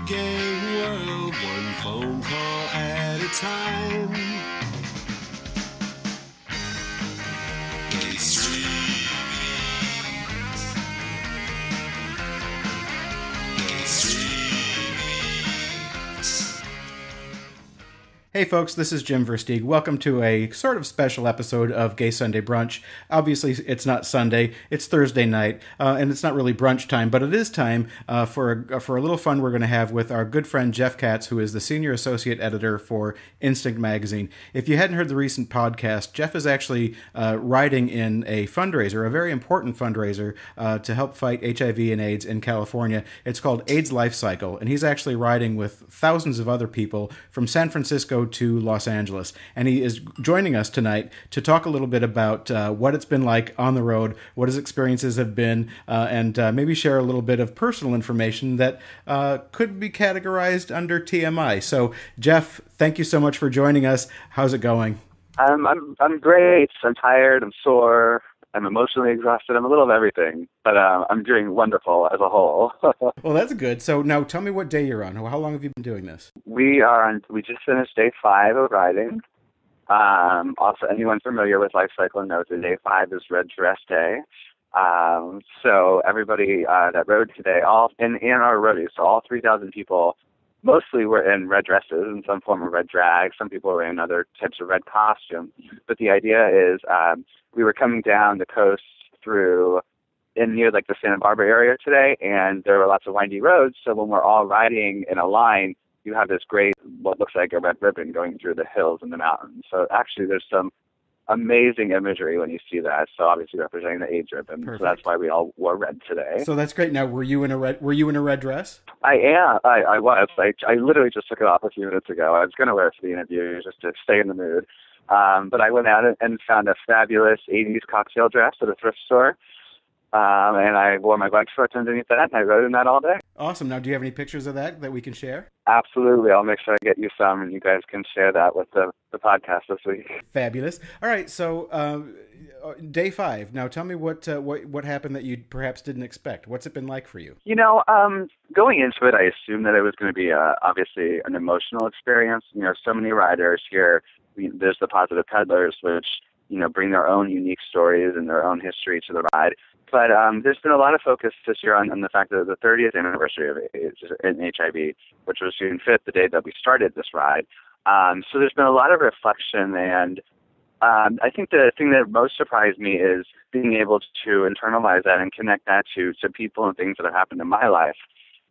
gay world, one phone call at a time. Gay Street. Gay Street. Hey folks, this is Jim Versteeg. Welcome to a sort of special episode of Gay Sunday Brunch. Obviously, it's not Sunday, it's Thursday night, and it's not really brunch time, but it is time for a little fun we're going to have with our good friend Jeff Katz, who is the Senior Associate Editor for Instinct Magazine. If you hadn't heard the recent podcast, Jeff is actually riding in a fundraiser, a very important fundraiser, to help fight HIV and AIDS in California. It's called AIDS LifeCycle, and he's actually riding with thousands of other people from San Francisco to Los Angeles. And he is joining us tonight to talk a little bit about what it's been like on the road, what his experiences have been, and maybe share a little bit of personal information that could be categorized under TMI. So, Jeff, thank you so much for joining us. How's it going? I'm great. I'm tired. I'm sore. I'm emotionally exhausted. I'm a little of everything, but I'm doing wonderful as a whole. Well, that's good. So now tell me what day you're on. How long have you been doing this? We just finished day 5 of riding. Also, anyone familiar with LifeCycle knows that day 5 is Red Dress Day. So everybody that rode today, all in our roadies, so all 3,000 people, mostly were in red dresses in some form of red drag. Some people were in other types of red costumes. But the idea is we were coming down the coast through in near like the Santa Barbara area today, and there were lots of windy roads. So when we're all riding in a line, you have this great, what looks like a red ribbon going through the hills and the mountains. So actually there's some amazing imagery when you see that. So obviously representing the AIDS ribbon. Perfect. So that's why we all wore red today. So that's great. Now, were you in a red dress? I am. I was. I literally just took it off a few minutes ago. I was going to wear it for the interview just to stay in the mood. But I went out and found a fabulous 80s cocktail dress at a thrift store. And I wore my bike shorts underneath that, and I rode in that all day. Awesome. Now, do you have any pictures of that we can share? Absolutely. I'll make sure I get you some, and you guys can share that with the podcast this week. Fabulous. All right. So, day 5. Now, tell me what happened that you perhaps didn't expect. What's it been like for you? You know, going into it, I assumed that it was going to be obviously an emotional experience. You know, so many riders here. There's the Positive Peddlers, which bring their own unique stories and their own history to the ride. But there's been a lot of focus this year on the fact that the 30th anniversary of AIDS and HIV, which was June 5th, the day that we started this ride. So there's been a lot of reflection, and I think the thing that most surprised me is being able to internalize that and connect that to people and things that have happened in my life,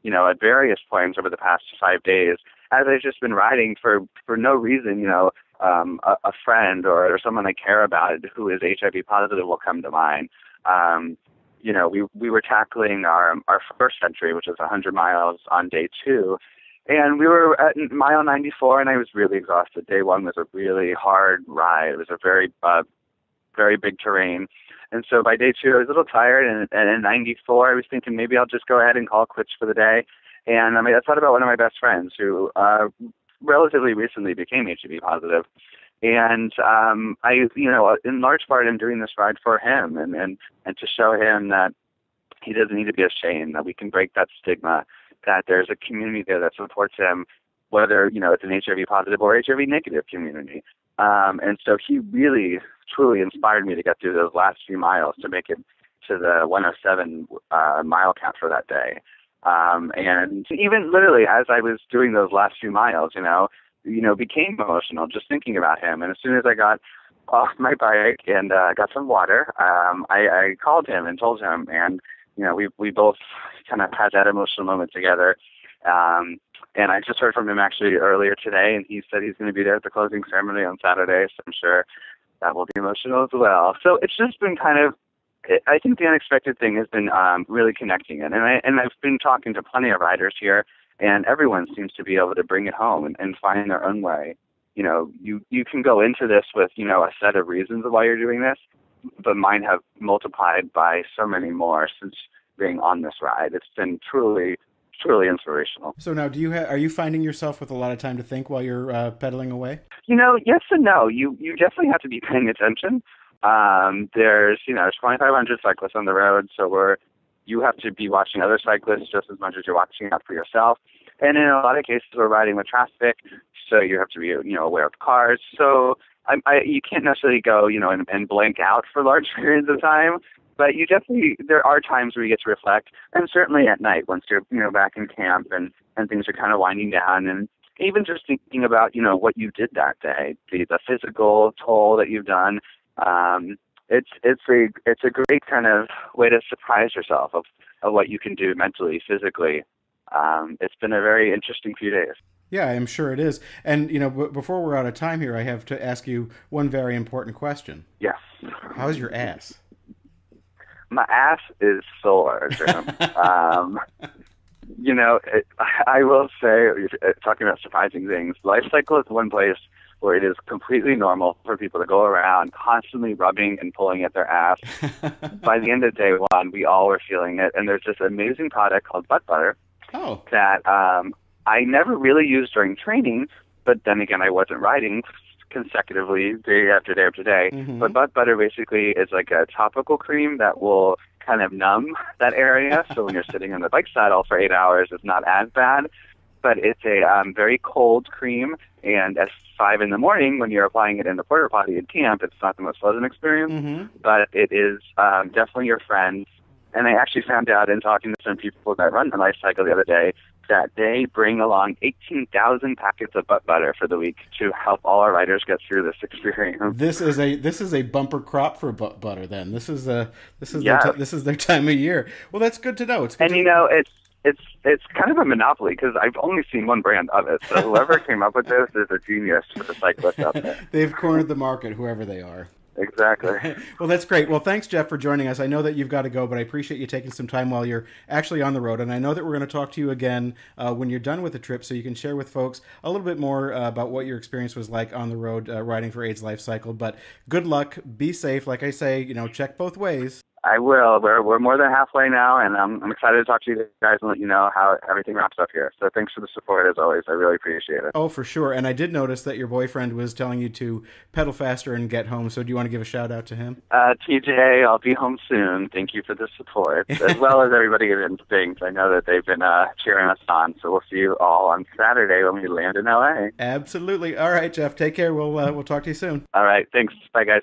at various points over the past 5 days, as I've just been riding for no reason, a friend or someone I care about who is HIV positive will come to mind. We were tackling our first entry, which was 100 miles on day 2, and we were at mile 94, and I was really exhausted. Day 1 was a really hard ride. It was a very, very big terrain. And so by day 2, I was a little tired, and in 94, I was thinking maybe I'll just go ahead and call quits for the day. And I thought about one of my best friends who relatively recently became HIV positive. And I, in large part, am doing this ride for him and to show him that he doesn't need to be ashamed, that we can break that stigma, that there's a community there that supports him, whether, it's an HIV positive or HIV negative community. And so he really, truly inspired me to get through those last few miles to make it to the 107 mile count for that day. And even literally as I was doing those last few miles, became emotional just thinking about him. And as soon as I got off my bike and got some water, I called him and told him, and we both kind of had that emotional moment together. And I just heard from him actually earlier today, and he said he's going to be there at the closing ceremony on Saturday, so I'm sure that will be emotional as well. So it's just been I think the unexpected thing has been really connecting it. And I've been talking to plenty of riders here, and everyone seems to be able to bring it home and find their own way. You can go into this with, a set of reasons of why you're doing this, but mine have multiplied by so many more since being on this ride. It's been truly inspirational. So now, are you finding yourself with a lot of time to think while you're pedaling away? Yes and no. You definitely have to be paying attention. There's 2,500 cyclists on the road, so you have to be watching other cyclists just as much as you're watching out for yourself. And in a lot of cases, we're riding with traffic, so you have to be, aware of cars. So you can't necessarily go, and blank out for large periods of time. But there are times where you get to reflect, and certainly at night once you're, back in camp and things are kind of winding down, and even just thinking about, what you did that day, the physical toll that you've done. It's a great kind of way to surprise yourself of what you can do mentally, physically. It's been a very interesting few days. Yeah, I'm sure it is. And, before we're out of time here, I have to ask you one very important question. Yes. How's your ass? My ass is sore, Jim. I will say, talking about surprising things, LifeCycle is one place where it is completely normal for people to go around constantly rubbing and pulling at their ass. By the end of day one, we all were feeling it. And there's this amazing product called butt butter that I never really used during training, but then again, I wasn't riding consecutively day after day after day. Mm-hmm. But butt butter basically is like a topical cream that will kind of numb that area. So when you're sitting on the bike saddle for 8 hours, it's not as bad. But it's a very cold cream, and at 5 in the morning, when you're applying it in the porta potty at camp, it's not the most pleasant experience, mm-hmm. but it is definitely your friend. And I actually found out in talking to some people that run the LifeCycle the other day that they bring along 18,000 packets of butt butter for the week to help all our riders get through this experience. This is a bumper crop for butt butter. Then this is their time of year. Well, that's good to know. It's good It's kind of a monopoly because I've only seen one brand of it. So whoever came up with this is a genius for the cyclists out there. They've cornered the market, whoever they are. Exactly. Well, that's great. Well, thanks, Jeff, for joining us. I know that you've got to go, but I appreciate you taking some time while you're actually on the road. And I know that we're going to talk to you again when you're done with the trip so you can share with folks a little bit more about what your experience was like on the road riding for AIDS LifeCycle. But good luck. Be safe. Like I say, check both ways. I will. We're more than halfway now, and I'm excited to talk to you guys and let you know how everything wraps up here. So thanks for the support, as always. I really appreciate it. Oh, for sure. And I did notice that your boyfriend was telling you to pedal faster and get home. So do you want to give a shout-out to him? TJ, I'll be home soon. Thank you for the support, as well as everybody at Instinct. I know that they've been cheering us on. So we'll see you all on Saturday when we land in L.A. Absolutely. All right, Jeff. Take care. We'll talk to you soon. All right. Thanks. Bye, guys.